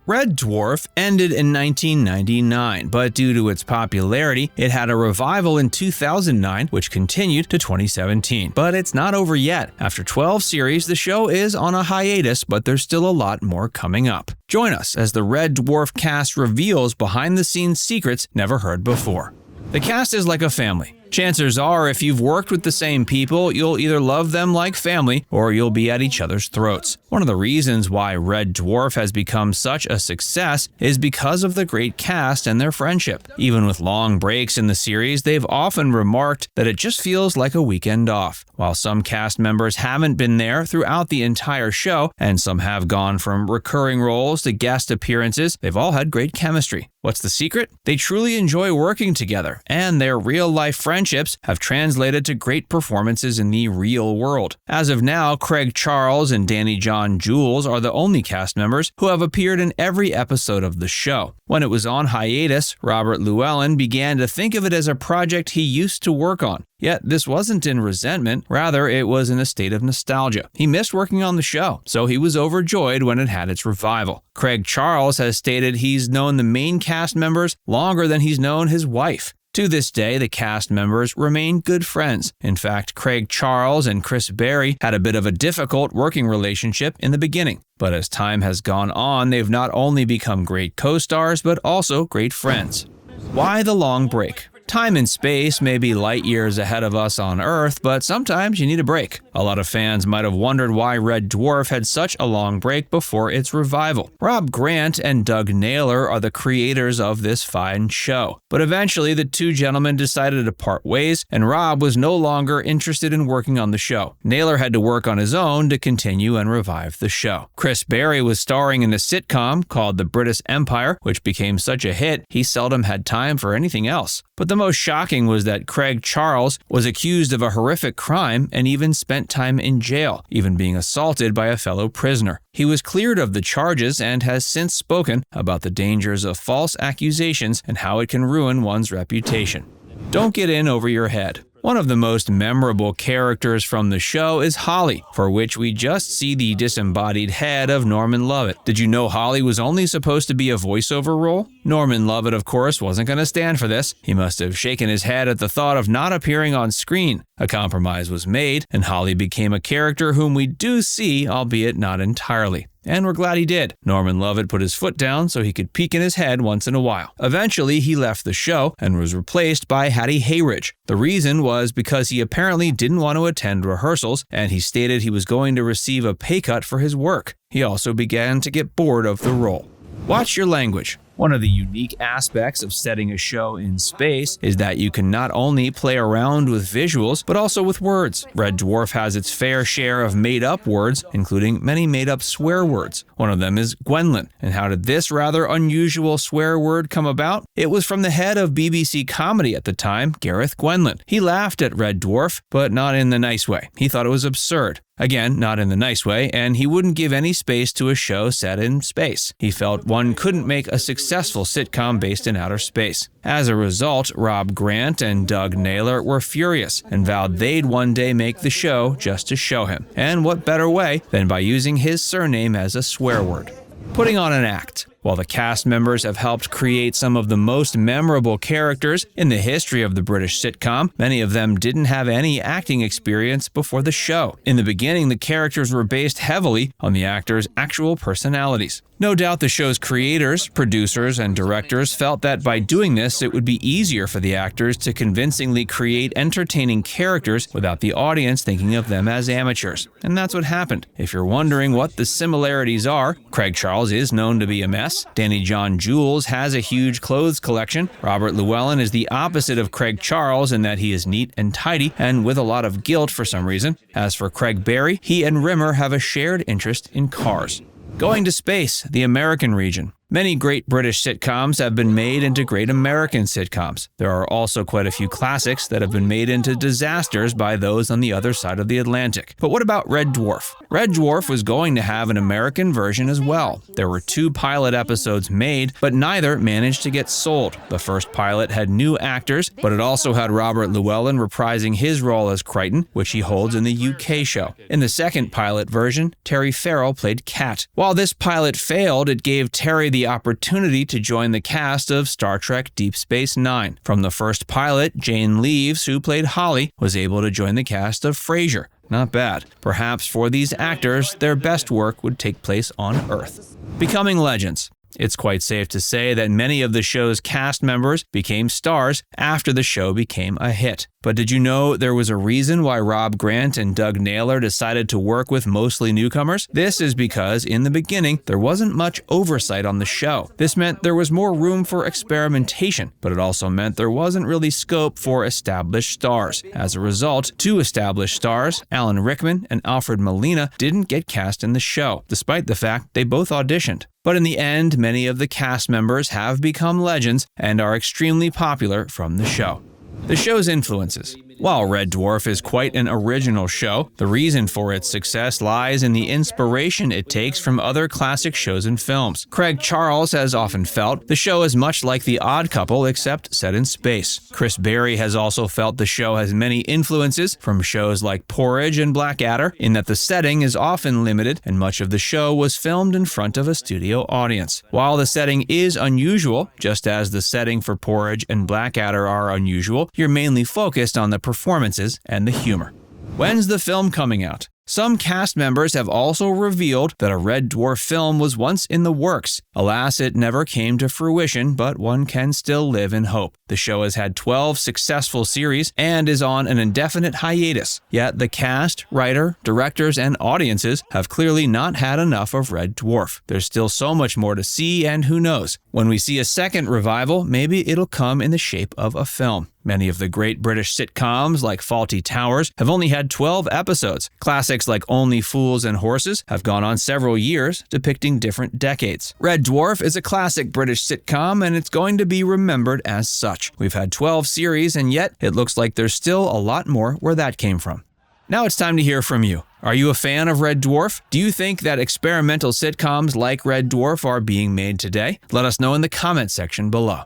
Red Dwarf ended in 1999, but due to its popularity, it had a revival in 2009, which continued to 2017. But it's not over yet. After 12 series, the show is on a hiatus, but there's still a lot more coming up. Join us as the Red Dwarf cast reveals behind-the-scenes secrets never heard before. The cast is like a family. Chances are, if you've worked with the same people, you'll either love them like family or you'll be at each other's throats. One of the reasons why Red Dwarf has become such a success is because of the great cast and their friendship. Even with long breaks in the series, they've often remarked that it just feels like a weekend off. While some cast members haven't been there throughout the entire show, and some have gone from recurring roles to guest appearances, they've all had great chemistry. What's the secret? They truly enjoy working together, and their real-life friendships have translated to great performances in the real world. As of now, Craig Charles and Danny John Jules are the only cast members who have appeared in every episode of the show. When it was on hiatus, Robert Llewellyn began to think of it as a project he used to work on. Yet this wasn't in resentment, rather it was in a state of nostalgia. He missed working on the show, so he was overjoyed when it had its revival. Craig Charles has stated he's known the main cast members longer than he's known his wife. To this day, the cast members remain good friends. In fact, Craig Charles and Chris Berry had a bit of a difficult working relationship in the beginning. But as time has gone on, they've not only become great co-stars, but also great friends. Why the long break? Time and space may be light years ahead of us on Earth, but sometimes you need a break. A lot of fans might have wondered why Red Dwarf had such a long break before its revival. Rob Grant and Doug Naylor are the creators of this fine show. But eventually, the two gentlemen decided to part ways, and Rob was no longer interested in working on the show. Naylor had to work on his own to continue and revive the show. Chris Berry was starring in a sitcom called The British Empire, which became such a hit, he seldom had time for anything else. But the most shocking was that Craig Charles was accused of a horrific crime and even spent time in jail, even being assaulted by a fellow prisoner. He was cleared of the charges and has since spoken about the dangers of false accusations and how it can ruin one's reputation. Don't get in over your head. One of the most memorable characters from the show is Holly, for which we just see the disembodied head of Norman Lovett. Did you know Holly was only supposed to be a voiceover role? Norman Lovett, of course, wasn't going to stand for this. He must have shaken his head at the thought of not appearing on screen. A compromise was made, and Holly became a character whom we do see, albeit not entirely. And we're glad he did. Norman Lovett put his foot down so he could peek in his head once in a while. Eventually, he left the show and was replaced by Hattie Hayridge. The reason was because he apparently didn't want to attend rehearsals, and he stated he was going to receive a pay cut for his work. He also began to get bored of the role. Watch your language. One of the unique aspects of setting a show in space is that you can not only play around with visuals, but also with words. Red Dwarf has its fair share of made-up words, including many made-up swear words. One of them is Gwendolyn. And how did this rather unusual swear word come about? It was from the head of BBC Comedy at the time, Gareth Gwendolyn. He laughed at Red Dwarf, but not in the nice way. He thought it was absurd. Again, not in the nice way, and he wouldn't give any space to a show set in space. He felt one couldn't make a successful sitcom based in outer space. As a result, Rob Grant and Doug Naylor were furious and vowed they'd one day make the show just to show him. And what better way than by using his surname as a swear word? Putting on an act. While the cast members have helped create some of the most memorable characters in the history of the British sitcom, many of them didn't have any acting experience before the show. In the beginning, the characters were based heavily on the actors' actual personalities. No doubt the show's creators, producers, and directors felt that by doing this, it would be easier for the actors to convincingly create entertaining characters without the audience thinking of them as amateurs. And that's what happened. If you're wondering what the similarities are, Craig Charles is known to be a mess. Danny John Jules has a huge clothes collection. Robert Llewellyn is the opposite of Craig Charles in that he is neat and tidy and with a lot of guilt for some reason. As for Craig Berry, he and Rimmer have a shared interest in cars. Going to space, the American region. Many great British sitcoms have been made into great American sitcoms. There are also quite a few classics that have been made into disasters by those on the other side of the Atlantic. But what about Red Dwarf? Red Dwarf was going to have an American version as well. There were 2 pilot episodes made, but neither managed to get sold. The first pilot had new actors, but it also had Robert Llewellyn reprising his role as Crichton, which he holds in the UK show. In the second pilot version, Terry Farrell played Cat. While this pilot failed, it gave Terry the the opportunity to join the cast of Star Trek Deep Space Nine. From the first pilot, Jane Leaves, who played Holly, was able to join the cast of Frasier. Not bad. Perhaps for these actors, their best work would take place on Earth. Becoming legends. It's quite safe to say that many of the show's cast members became stars after the show became a hit. But did you know there was a reason why Rob Grant and Doug Naylor decided to work with mostly newcomers? This is because in the beginning, there wasn't much oversight on the show. This meant there was more room for experimentation, but it also meant there wasn't really scope for established stars. As a result, two established stars, Alan Rickman and Alfred Molina, didn't get cast in the show, despite the fact they both auditioned. But in the end, many of the cast members have become legends and are extremely popular from the show. The show's influences. While Red Dwarf is quite an original show, the reason for its success lies in the inspiration it takes from other classic shows and films. Craig Charles has often felt the show is much like The Odd Couple except set in space. Chris Berry has also felt the show has many influences from shows like Porridge and Blackadder, in that the setting is often limited and much of the show was filmed in front of a studio audience. While the setting is unusual, just as the setting for Porridge and Blackadder are unusual, you're mainly focused on the performances and the humor. When's the film coming out? Some cast members have also revealed that a Red Dwarf film was once in the works. Alas, it never came to fruition, but one can still live in hope. The show has had 12 successful series and is on an indefinite hiatus. Yet the cast, writer, directors, and audiences have clearly not had enough of Red Dwarf. There's still so much more to see, and who knows? When we see a second revival, maybe it'll come in the shape of a film. Many of the great British sitcoms, like Fawlty Towers, have only had 12 episodes. Classics like Only Fools and Horses have gone on several years, depicting different decades. Red Dwarf is a classic British sitcom, and it's going to be remembered as such. We've had 12 series, and yet it looks like there's still a lot more where that came from. Now it's time to hear from you. Are you a fan of Red Dwarf? Do you think that experimental sitcoms like Red Dwarf are being made today? Let us know in the comment section below.